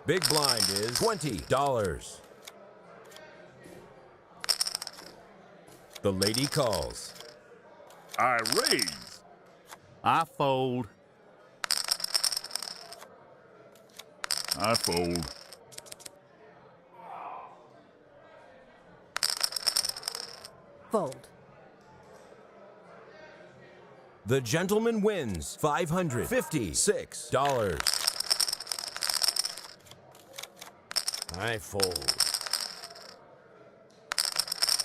Big blind is $20. The lady calls. I raise. I fold. I fold. Fold. The gentleman wins $556. I fold.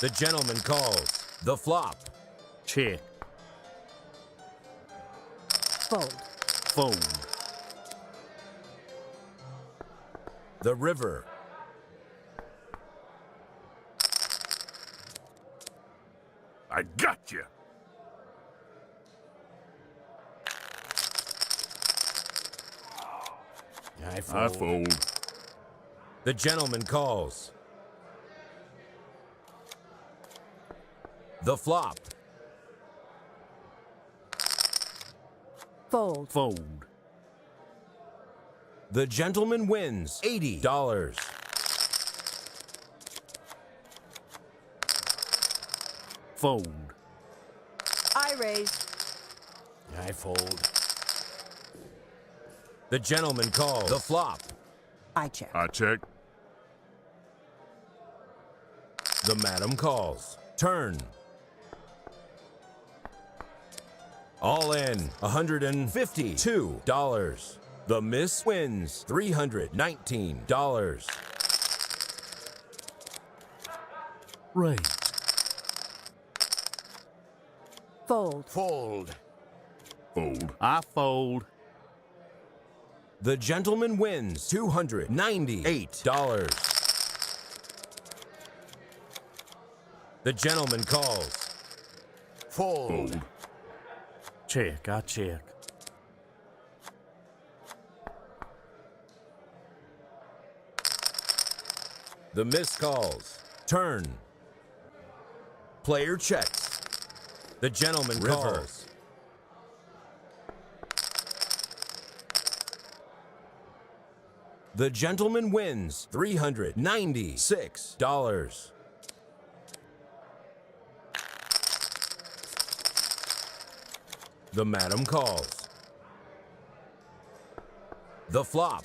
The gentleman calls. The flop. Check. Fold. Fold. The river. I got you. I I fold. fold. The gentleman calls. The flop. Fold. Fold. The gentleman wins $80. Fold. I raise. I fold. The gentleman calls. The flop. I check. I check. The madam calls. Turn. All in $152. The miss wins $319. Raise. Fold. Fold. Fold. I fold. The gentleman wins $298. The gentleman calls. Fold. Fold. Check. I check. The miss calls. Turn. Player checks. The gentleman calls. The gentleman wins $396. The madam calls. The flop.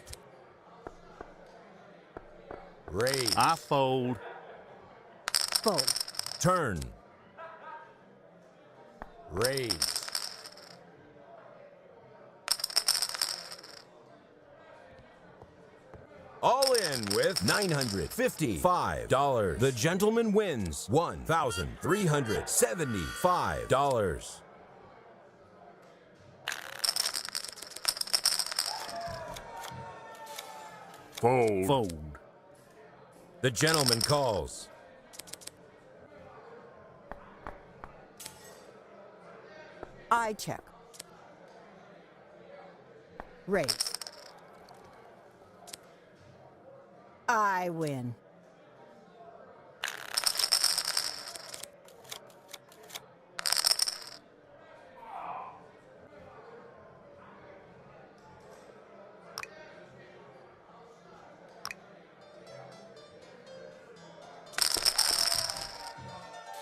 Raise. I fold. Fold. Turn. Raise. All in with $955. The gentleman wins $1,375. Fold. Fold. The gentleman calls. I check. Raise. I win.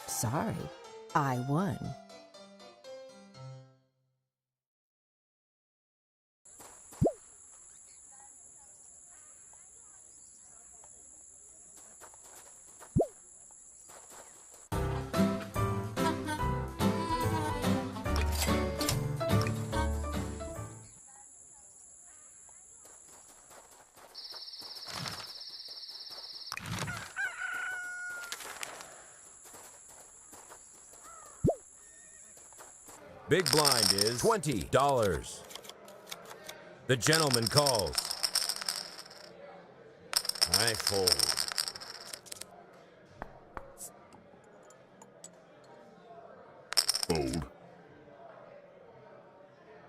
Sorry, I won. Big blind is $20. The gentleman calls. I fold. Fold.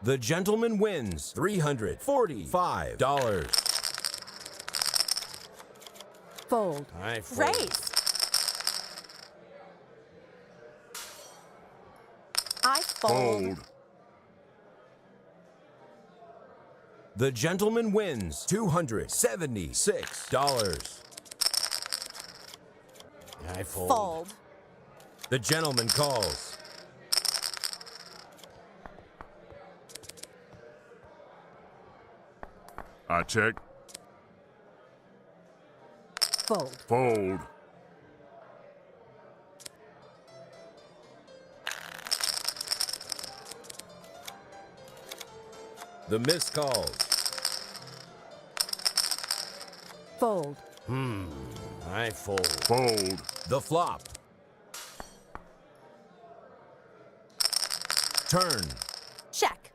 The gentleman wins $345. Fold. I fold. Raise. I fold. Fold. The gentleman wins $276. I fold. Fold. The gentleman calls. I check. Fold. Fold. The miss calls. Fold. I fold. Fold. The flop. Turn. Check.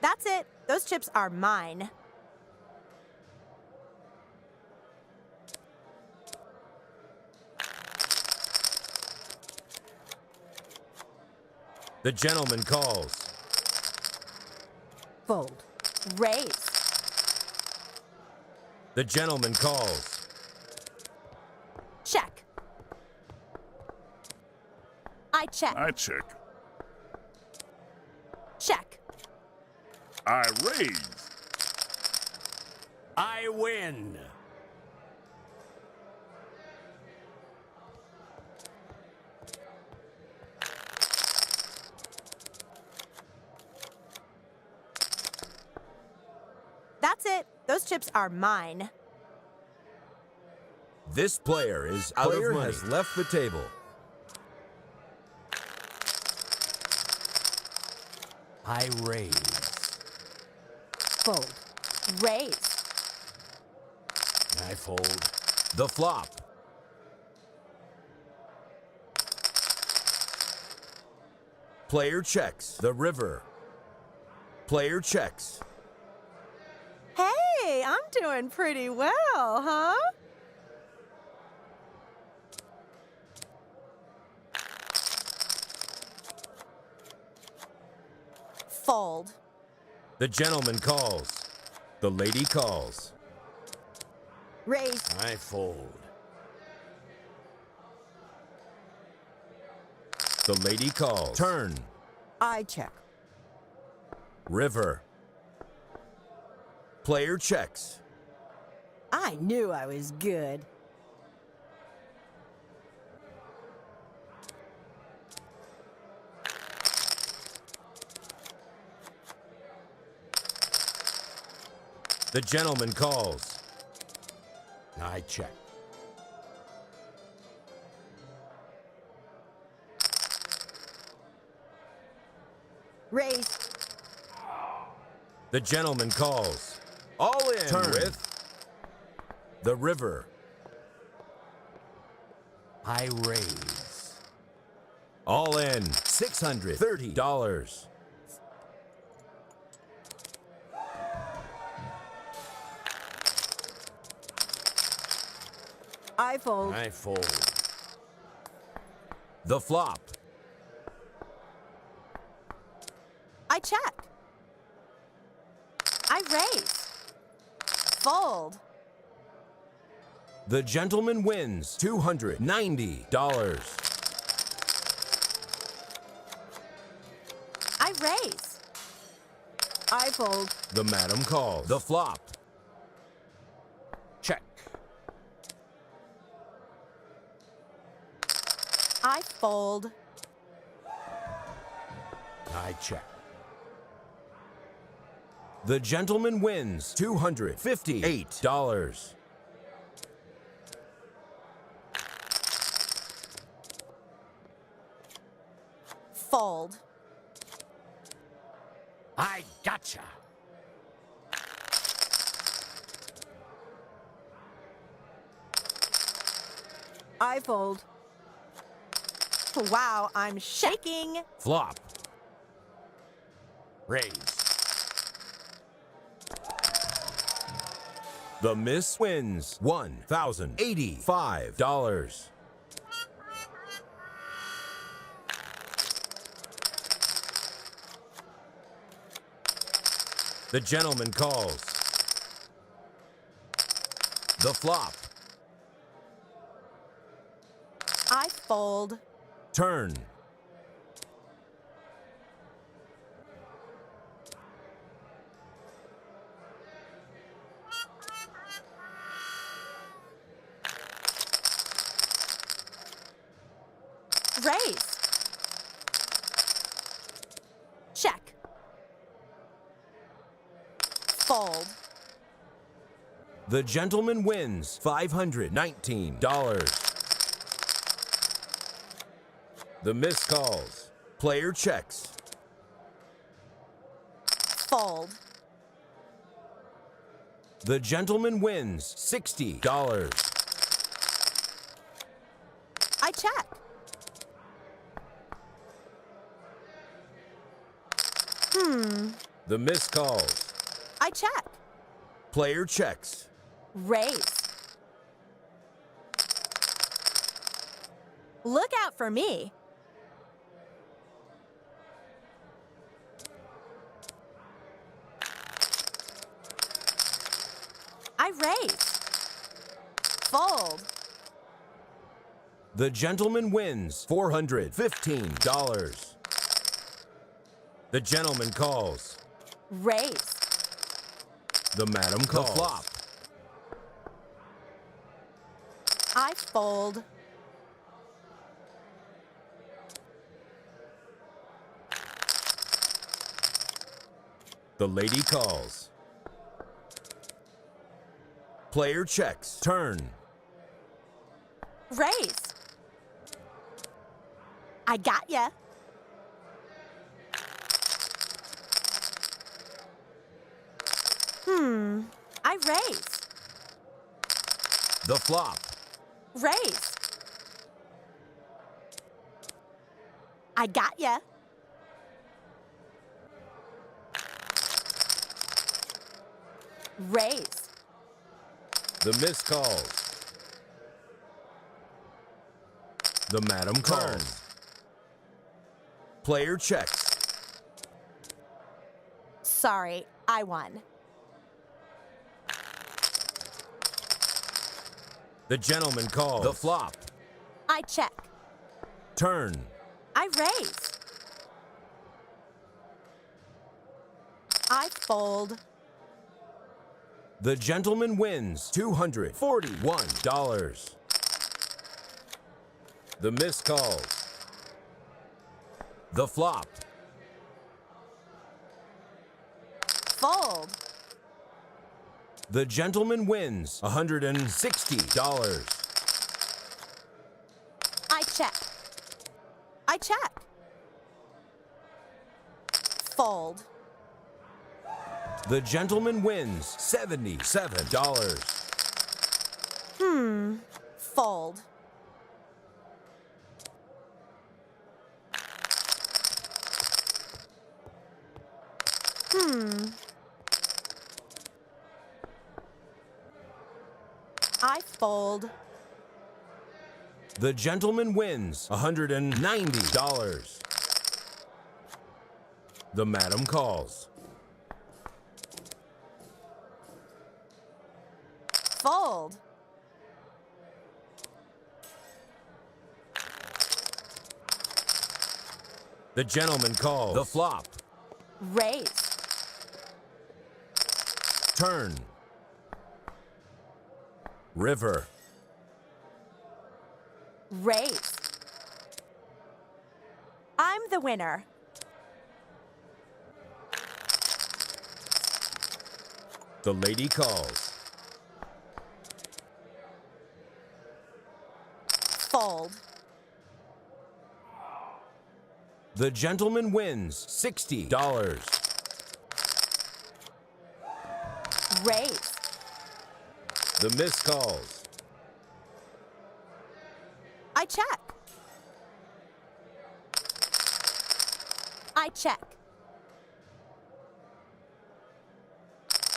That's it. Those chips are mine. The gentleman calls. Fold. Raise. The gentleman calls. Check. I check. I check. Check. I raise. I win. That's it. Those chips are mine. This player is out of money. Has left the table. I raise. Fold. Raise. I fold. The flop. Player checks. The river. Player checks. Hey, I'm doing pretty well, huh? Fold. The gentleman calls. The lady calls. Raise. I fold. The lady calls. Turn. I check. River. Player checks. I knew I was good. The gentleman calls. I check. Raise. The gentleman calls. All in. Turn. With the river. I raise. All in. $630. I fold. I fold. The flop. I check. I raise. Fold. The gentleman wins $290. I raise. I fold. The madam calls. The flop. Check. I fold. I check. The gentleman wins $258. Fold. I gotcha. I fold. Wow, I'm shaking. Flop. Raise. The miss wins $1,085. The gentleman calls. The flop. I fold. Turn. Raise. Check. Fold. The gentleman wins $519. The miss calls. Player checks. Fold. The gentleman wins $60. I check. The miss calls. I check. Player checks. Raise. Look out for me. I raise. Fold. The gentleman wins $415. The gentleman calls. Raise. The madam calls. The flop. I fold. The lady calls. Player checks. Turn. Raise. I got ya. I raise. The flop. Raise. I got ya. Raise. The miss calls. The madam calls. Player checks. Sorry, I won. The gentleman calls. The flop. I check. Turn. I raise. I fold. The gentleman wins $241. The miss calls. The flop. Fold. The gentleman wins $160. I check. I check. Fold. The gentleman wins $77. Fold. I fold. The gentleman wins $190. The madam calls. Fold. The gentleman calls. The flop. Raise. Turn. River. Raise. I'm the winner. The lady calls. Fold. The gentleman wins $60. Raise. The miss calls. I check. I check.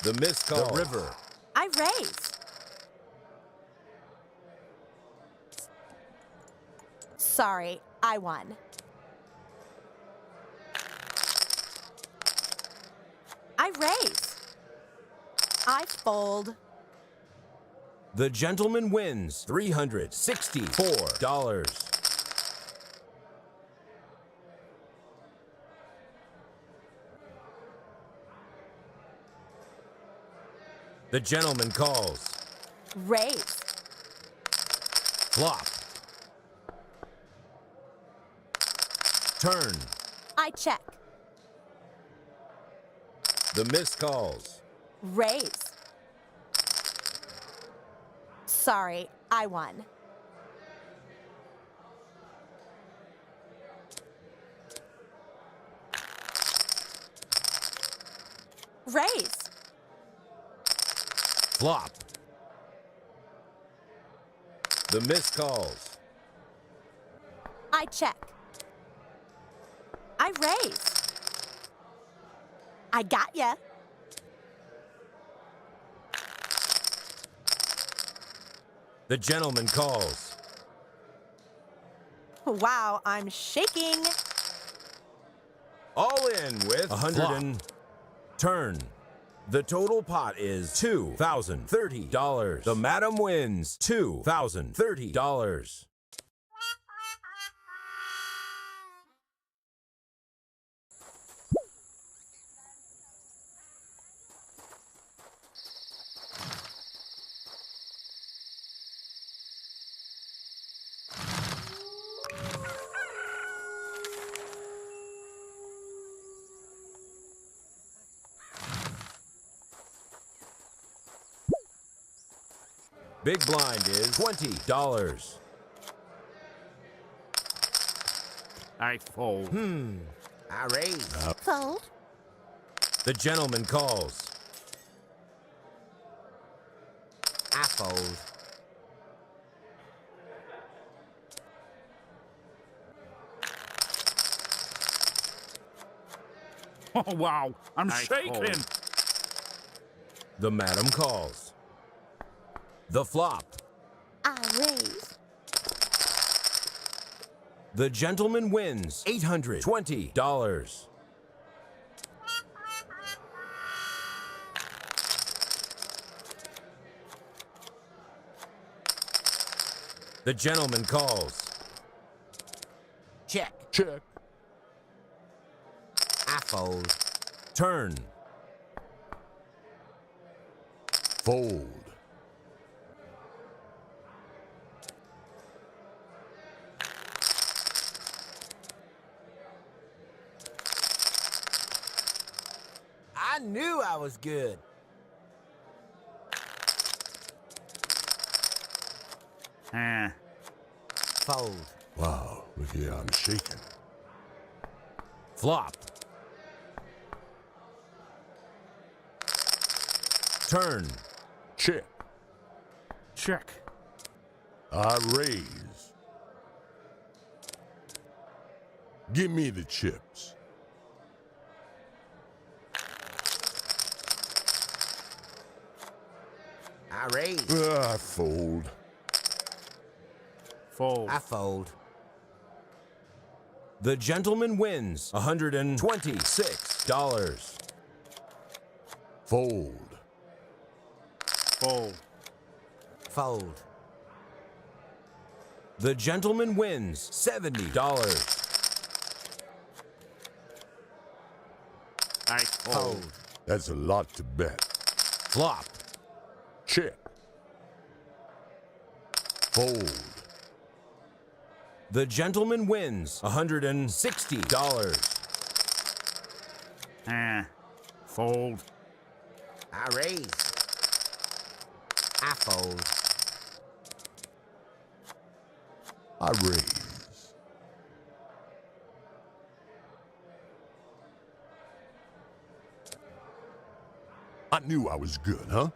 The miss calls. The river. I raise. Sorry, I won. I raise. I fold. The gentleman wins $364. The gentleman calls. Raise. Flop. Turn. I check. The miss calls. Raise. Sorry, I won. Raise. Flop. The miss calls. I check. I raise. I got ya. The gentleman calls. Wow, I'm shaking. All in with 100 and turn. The total pot is $2,030. The madam wins $2,030. Big blind is $20. I fold. I raise. Fold. The gentleman calls. I fold. Oh, wow. I'm shaking. fold. The madam calls. The flop. I raise. The gentleman wins $820. The gentleman calls. Check. Check. I fold. Turn. Fold. I knew I was good. Fold. Wow, look here, I'm shaking. Flop. Turn. Check. Check. I raise. Give me the chips. I raise. I fold. Fold. I fold. The gentleman wins $126. Fold. Fold. Fold. The gentleman wins $70. I fold. That's a lot to bet. Flop. Check. Fold. The gentleman wins $160. Fold. I raise. I fold. I raise. I knew I was good, huh?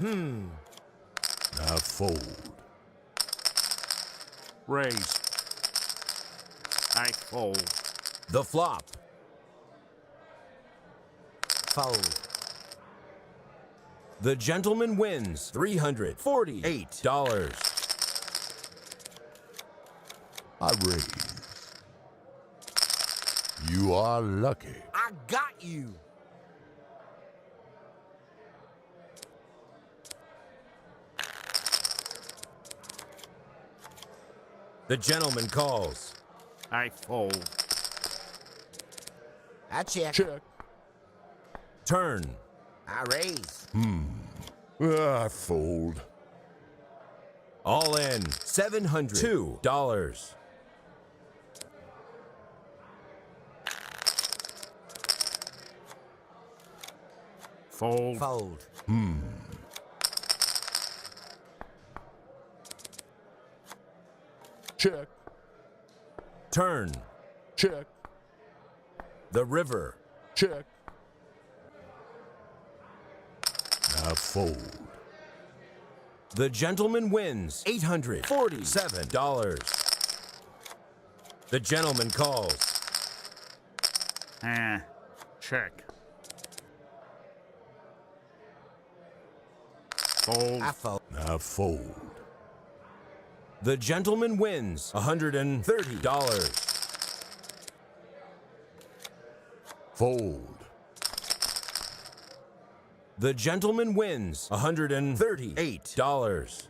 I fold. Raise. I fold. The flop. Fold. The gentleman wins $348. I raise. You are lucky. I got you. The gentleman calls. I fold. I check. Check. Turn. I raise. I fold. All in. $702. Fold. Fold. Check. Turn. Check. The river. Check. I fold. The gentleman wins $847. The gentleman calls. Check. Fold. I fold. I fold. The gentleman wins $130. Fold. The gentleman wins $138.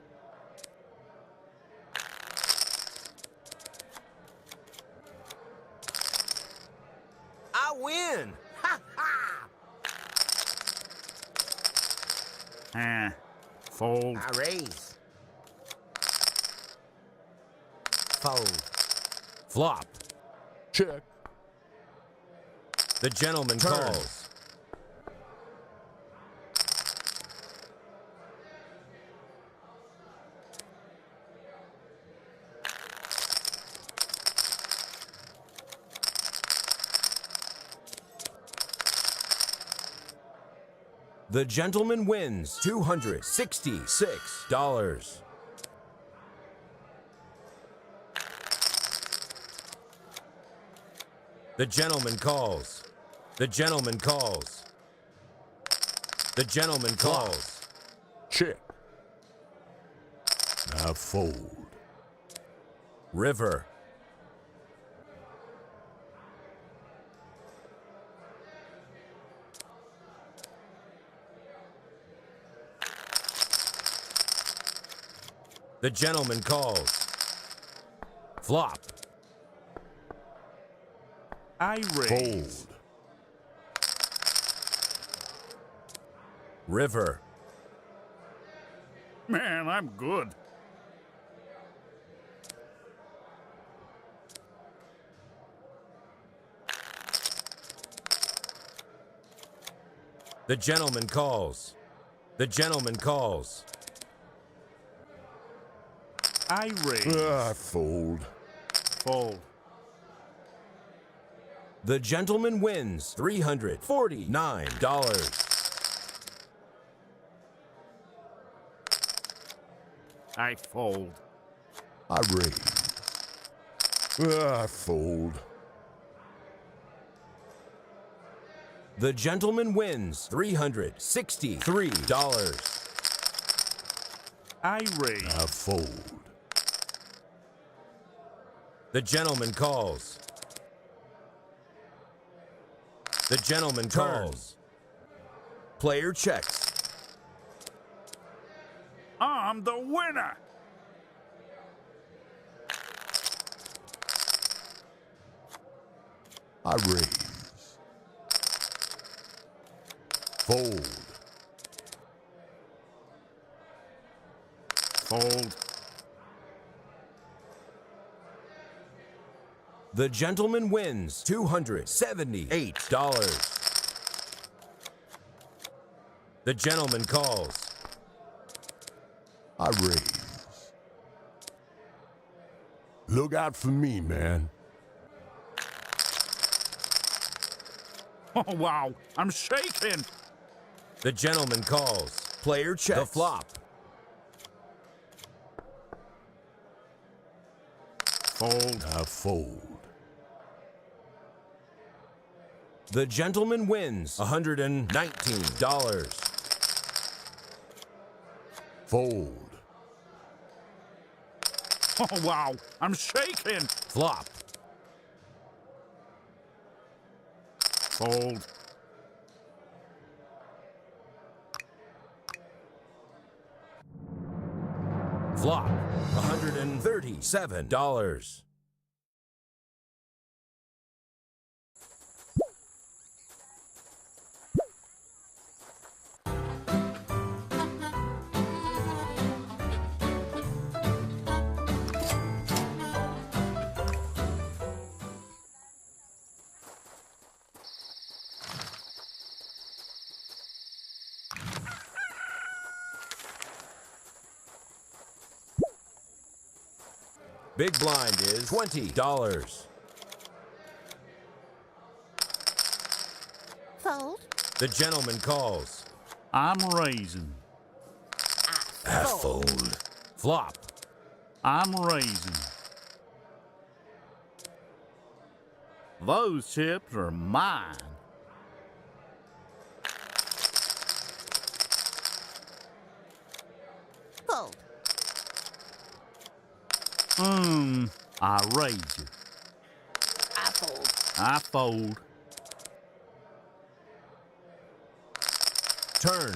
I win. Ha ha. Fold. I raise. Fold. Flop. Check. The gentleman Turn. calls. The gentleman wins $266. The gentleman calls. The gentleman calls. The gentleman calls. Check. I fold. River. The gentleman calls. Flop. I raise. Fold. River. Man, I'm good. The gentleman calls. The gentleman calls. I raise. I fold. Fold. The gentleman wins $349. I fold. I raise. I fold. The gentleman wins $363. I raise. I fold. The gentleman calls. The gentleman calls. Player checks. I'm the winner. I raise. Fold. Fold. The gentleman wins $278. The gentleman calls. I raise. Look out for me, man. Oh, wow. I'm shaking. The gentleman calls. Player checks. The flop. Fold. I fold. The gentleman wins $119. Fold. Oh, wow. I'm shaking. Flop. Fold. Flop, $137. Big blind is $20. Fold. The gentleman calls. I'm raising. I fold. Flop, I'm raising. Those chips are mine. Fold. I raise you. I fold. I fold. turn.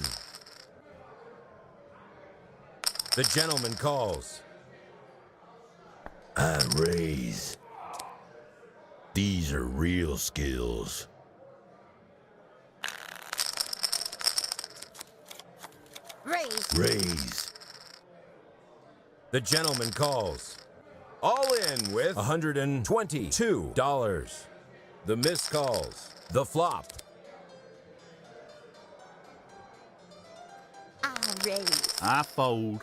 The gentleman calls. I raise. These are real skills. Raise. Raise. The gentleman calls. All in with $122. The miss calls. The flop. I raise. I fold.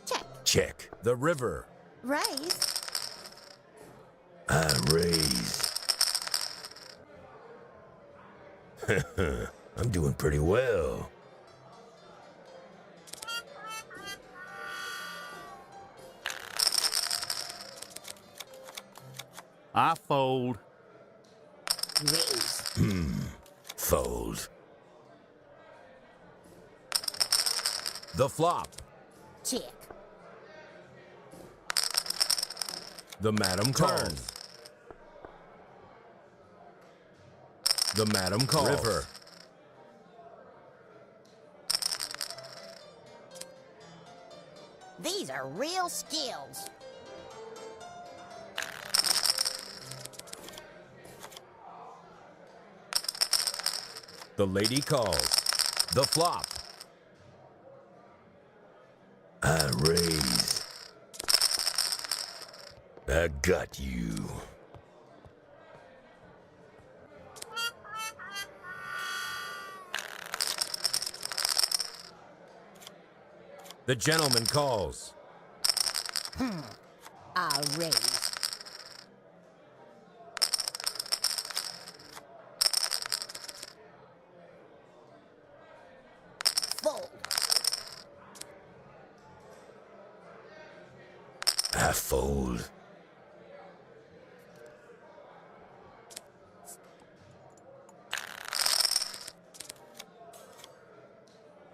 Check. Check. The river. Raise. I raise. I'm doing pretty well. I fold. Raise. Fold. The flop. Check. The madam calls. The madam calls. River. These are real skills. The lady calls. The flop. I raise. I got you. The gentleman calls. I raise. Fold. I fold.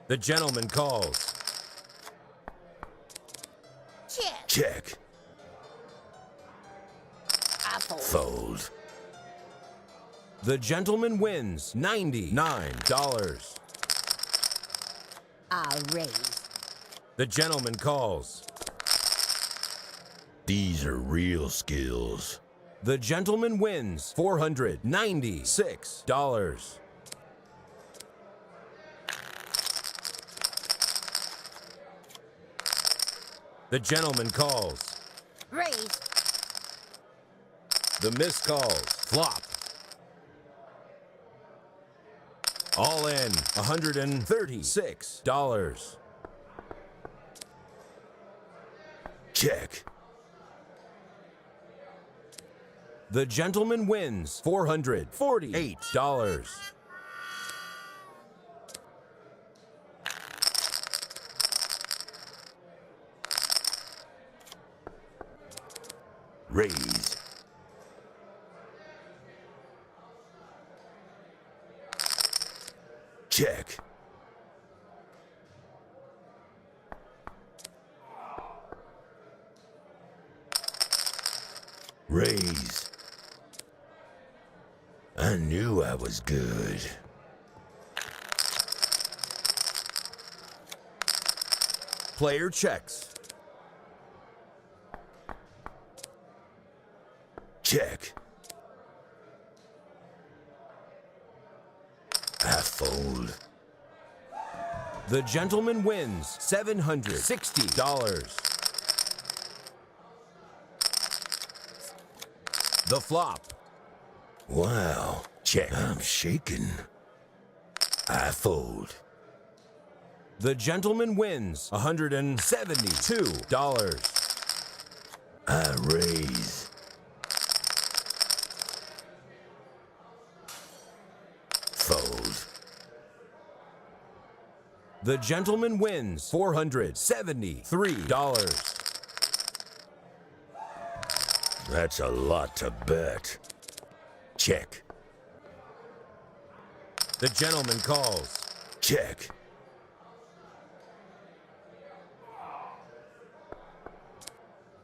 The gentleman calls. Check. Check. I fold. Fold. The gentleman wins $99. I raise. The gentleman calls. These are real skills. The gentleman wins $496. The gentleman calls. Raise. The miss calls. Flop. All in $136. Check. The gentleman wins $448. Raise. Check. Raise. I knew I was good. Player checks. Check. I fold. The gentleman wins $760. The flop. Wow. Check. I'm shaking. I fold. The gentleman wins $172. I raise. Fold. The gentleman wins $473. That's a lot to bet. Check. The gentleman calls. Check.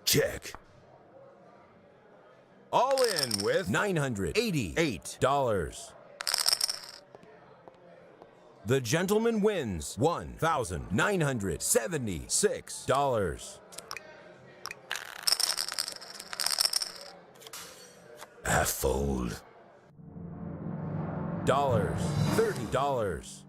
Check. All in with $988. The gentleman wins $1,976. I fold. $30.